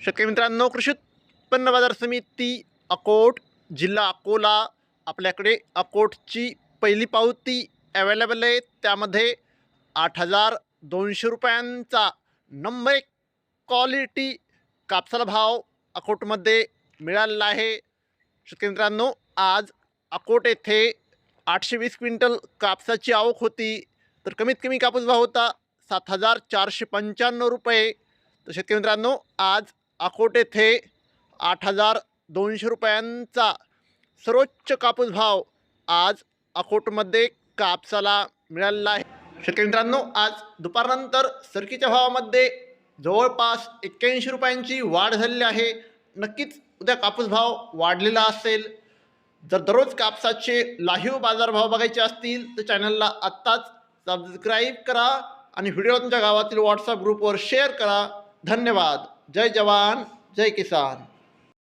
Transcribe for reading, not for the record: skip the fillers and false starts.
शेतकरी मित्रांनो, कृषी उत्पन्न बाजार समिती अकोट, जिल्हा अकोला, आपल्याकडे अकोटची पहिली पावती अवेलेबल आहे. त्यामध्ये 8,200 रुपयांचा नंबर 1 क्वालिटी कापसाला भाव अकोटमध्ये मिळालेला आहे. शेतकरी मित्रांनो, आज अकोट येथे 820 क्विंटल कापसाची आवक होती. तर कमीत कमी कापूस भाव होता 7,495 रुपये. तर शेतकरी मित्रांनो, आज अकोट येथे 8,200 रुपयांचा सर्वोच्च कापूस भाव आज अकोटमध्ये कापसाला मिळालेला आहे. शेतकरी मित्रांनो, आज दुपारनंतर सरकीच्या भावामध्ये जवळपास 81 रुपयांची वाढ झालेली आहे. नक्कीच उद्या कापूस भाव वाढलेला असेल. जर दररोज कापसाचे लाईव्ह बाजारभाव बघायचे असतील तर चॅनलला आत्ताच सबस्क्राईब करा आणि व्हिडिओ तुमच्या गावातील व्हॉट्सअप ग्रुपवर शेअर करा. धन्यवाद. जय जवान, जय किसान.